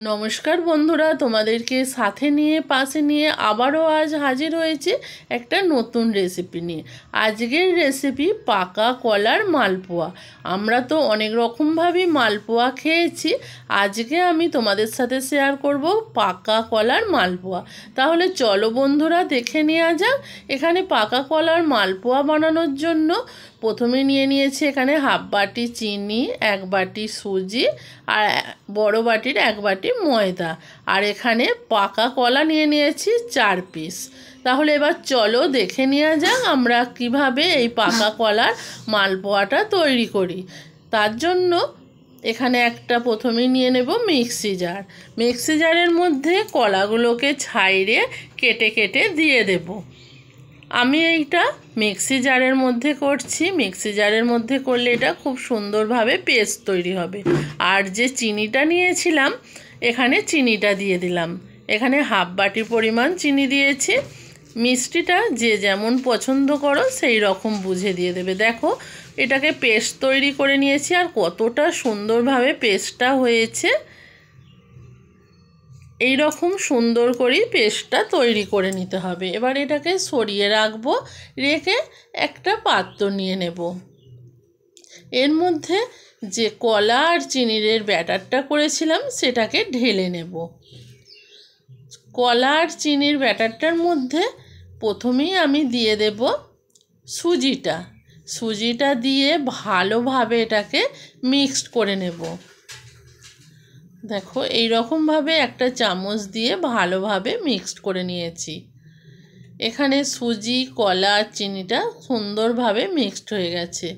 নমস্কার বন্ধুরা, তোমাদেরকে সাথে নিয়ে পাশে নিয়ে আবারও আজ হাজির হয়েছে একটা নতুন রেসিপি নিয়ে। আজকের রেসিপি পাকা কলার মালপোয়া। আমরা তো অনেক রকমভাবেই মালপোয়া খেয়েছি, আজকে আমি তোমাদের সাথে শেয়ার করব পাকা কলার মালপোয়া। তাহলে চলো বন্ধুরা দেখে নেওয়া যাক। এখানে পাকা কলার মালপোয়া বানানোর জন্য প্রথমে নিয়ে নিয়েছি এখানে হাফ বাটি চিনি, 1 বাটি সুজি আর বড় বাটির 1 বাটি ময়দা, আর এখানে পাকা কলা নিয়ে নিয়েছি 4 পিস। তাহলে এবার চলো দেখে নেওয়া যাক আমরা কিভাবে এই পাকা কলার মালপোয়াটা তৈরি করি। তার জন্য এখানে একটা প্রথমেই নিয়ে নেব মিক্সি জার। মিক্সি জারের মধ্যে কলাগুলোকে ছাইড়ে কেটে কেটে দিয়ে দেব। আমি এইটা মিক্সি জারের মধ্যে করছি। মিক্সি জারের মধ্যে করলে এটা খুব সুন্দরভাবে পেস্ট তৈরি হবে। আর যে চিনিটা নিয়েছিলাম এখানে চিনিটা দিয়ে দিলাম। এখানে হাফ বাটি পরিমাণ চিনি দিয়েছি। মিষ্টিটা যে যেমন পছন্দ করো সেই রকম বুঝে দিয়ে দেবে। দেখো এটাকে পেস্ট তৈরি করে নিয়েছি আর কতটা সুন্দরভাবে পেস্টটা হয়েছে। এই রকম সুন্দর করে পেস্টটা তৈরি করে নিতে হবে। এবার এটাকে সরিয়ে রাখবো, রেখে একটা পাত্র নিয়ে নেব। এর মধ্যে যে কলা আর চিনির ব্যাটারটা করেছিলাম সেটাকে ঢেলে নেব। কলা আর চিনির ব্যাটারটার মধ্যে প্রথমেই আমি দিয়ে দেব সুজিটা। সুজিটা দিয়ে ভালোভাবে এটাকে মিক্সড করে নেব। দেখো এই রকমভাবে একটা চামচ দিয়ে ভালোভাবে মিক্সড করে নিয়েছি। এখানে সুজি, কলা আর চিনিটা সুন্দরভাবে মিক্সড হয়ে গেছে।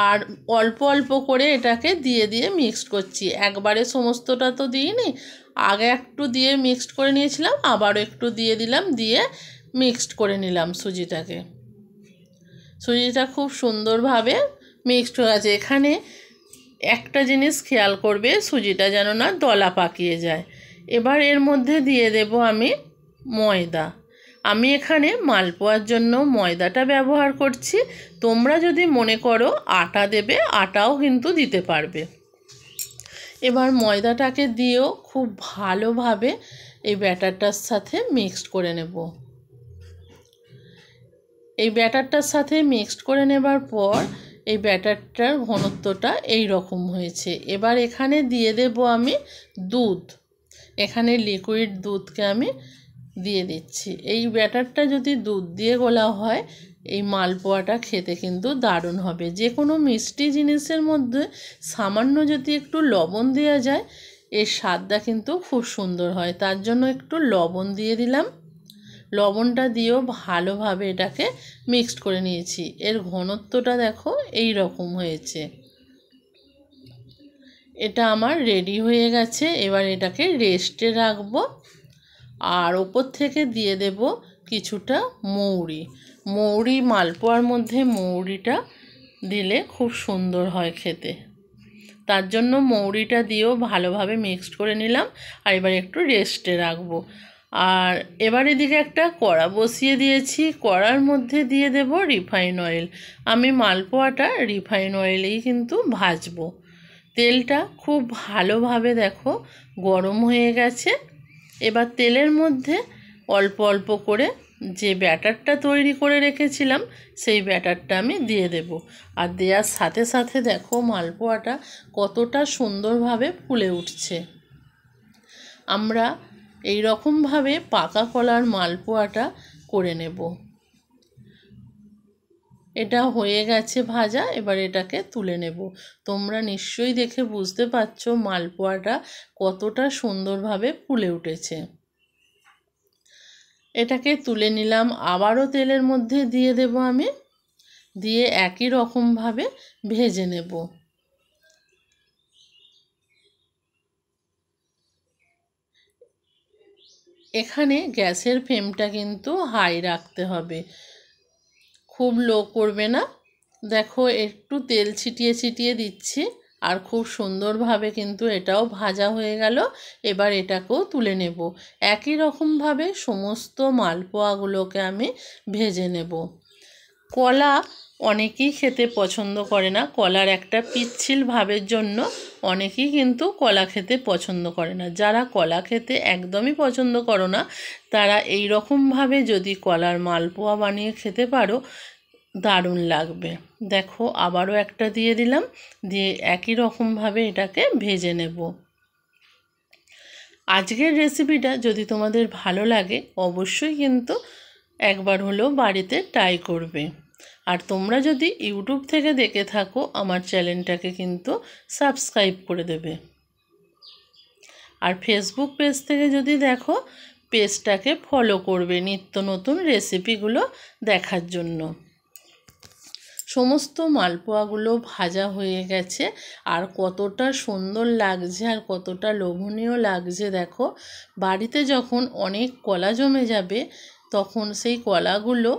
আর অল্প অল্প করে এটাকে দিয়ে দিয়ে মিক্সড করছি, একবারে সমস্তটা তো দিইনি। আগে একটু দিয়ে মিক্সড করে নিয়েছিলাম, আবারও একটু দিয়ে দিলাম, দিয়ে মিক্সড করে নিলাম সুজিটাকে। সুজিটা খুব সুন্দরভাবে মিক্সড হয়ে গেছে। এখানে একটা জিনিস খেয়াল করবে, সুজিটা যেন না দলা পাকিয়ে যায়। এবার এর মধ্যে দিয়ে দেব আমি ময়দা। আমি এখানে মালপোয়ার জন্য ময়দাটা ব্যবহার করছি। তোমরা যদি মনে করো আটা দেবে, আটাও কিন্তু দিতে পারবে। এবার ময়দাটাকে দিয়েও খুব ভালোভাবে এই ব্যাটারটার সাথে মিক্সড করে নেব। এই ব্যাটারটার সাথে মিক্সড করে নেবার পর এই ব্যাটারটার ঘনত্বটা এই রকম হয়েছে। এবার এখানে দিয়ে দেব আমি দুধ। এখানে লিকুইড দুধকে আমি দিয়ে দিচ্ছি। এই ব্যাটারটা যদি দুধ দিয়ে গোলা হয় এই মালপোয়াটা খেতে কিন্তু দারুণ হবে। যে কোনো মিষ্টি জিনিসের মধ্যে সামান্য যদি একটু লবণ দেওয়া যায় এর স্বাদটা কিন্তু খুব সুন্দর হয়। তার জন্য একটু লবণ দিয়ে দিলাম। লবণটা দিয়েও ভালোভাবে এটাকে মিক্সড করে নিয়েছি। এর ঘনত্বটা দেখো এই রকম হয়েছে। এটা আমার রেডি হয়ে গেছে। এবার এটাকে রেস্টে রাখবো। আর ওপর থেকে দিয়ে দেব কিছুটা মৌরি। মৌরি মালপোয়ার মধ্যে মৌরিটা দিলে খুব সুন্দর হয় খেতে। তার জন্য মৌরিটা দিয়েও ভালোভাবে মিক্সড করে নিলাম। আর এবার একটু রেস্টে রাখবো। আর এবার এদিকে একটা কড়া বসিয়ে দিয়েছি। কড়ার মধ্যে দিয়ে দেব রিফাইন অয়েল। আমি মালপোয়াটা রিফাইন অয়েলেই কিন্তু ভাজবো। তেলটা খুব ভালোভাবে দেখো গরম হয়ে গেছে। এবার তেলের মধ্যে অল্প অল্প করে যে ব্যাটারটা তৈরি করে রেখেছিলাম সেই ব্যাটারটা আমি দিয়ে দেব। আর দেওয়ার সাথে সাথে দেখো মালপোয়াটা কতটা সুন্দরভাবে ফুলে উঠছে। আমরা এই রকমভাবে পাকা কলার মালপোয়াটা করে নেব। এটা হয়ে গেছে ভাজা। এবার এটাকে তুলে নেব। তোমরা নিশ্চয়ই দেখে বুঝতে পারছো মালপোয়াটা কতটা সুন্দরভাবে ফুলে উঠেছে। এটাকে তুলে নিলাম। আবারও তেলের মধ্যে দিয়ে দেব আমি, দিয়ে একই রকমভাবে ভেজে নেব। এখানে গ্যাসের ফ্লেমটা কিন্তু হাই রাখতে হবে, খুব লো করবে না। দেখো একটু তেল ছিটিয়ে ছিটিয়ে দিচ্ছি আর খুব সুন্দরভাবে কিন্তু এটাও ভাজা হয়ে গেল। এবার এটাকেও তুলে নেব। একই রকমভাবে সমস্ত মালপোয়াগুলোকে আমি ভেজে নেব। কলা অনেকেই খেতে পছন্দ করে না, কলার একটা পিচ্ছিল ভাবের জন্য অনেকেই কিন্তু কলা খেতে পছন্দ করে না। যারা কলা খেতে একদমই পছন্দ করো না, তারা এই রকমভাবে যদি কলার মালপোয়া বানিয়ে খেতে পারো, দারুণ লাগবে। দেখো আবারও একটা দিয়ে দিলাম, দিয়ে একই রকমভাবে এটাকে ভেজে নেব। আজকের রেসিপিটা যদি তোমাদের ভালো লাগে অবশ্যই কিন্তু একবার হলেও বাড়িতে ট্রাই করবে। আর তোমরা যদি ইউটিউব থেকে দেখে থাকো আমার চ্যানেলটাকে কিন্তু সাবস্ক্রাইব করে দেবে। আর ফেসবুক পেজ থেকে যদি দেখো পেজটাকে ফলো করবে নিত্য নতুন রেসিপিগুলো দেখার জন্য। সমস্ত মালপোয়াগুলো ভাজা হয়ে গেছে, আর কতটা সুন্দর লাগছে আর কতটা লোভনীয় লাগছে দেখো। বাড়িতে যখন অনেক কলা জমে যাবে তখন সেই কলাগুলো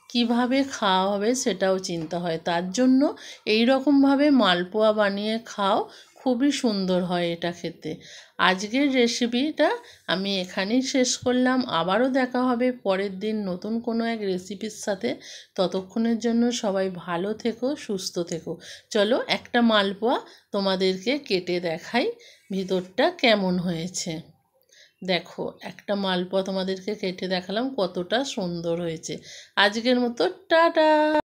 কিভাবে খাওয়া হবে সেটাও চিন্তা হয়। তার জন্য এই রকমভাবে মালপোয়া বানিয়ে খাও, খুবই সুন্দর হয় এটা খেতে। আজকের রেসিপিটা আমি এখানেই শেষ করলাম। আবারও দেখা হবে পরের দিন নতুন কোনো এক রেসিপির সাথে। ততক্ষণের জন্য সবাই ভালো থেকো, সুস্থ থেকো। চলো একটা মালপোয়া তোমাদেরকে কেটে দেখাই ভিতরটা কেমন হয়েছে। দেখো একটা মালপোয়া তোমাদেরকে কেটে দেখালাম, কতটা সুন্দর হয়েছে। আজকের মতো টাটা।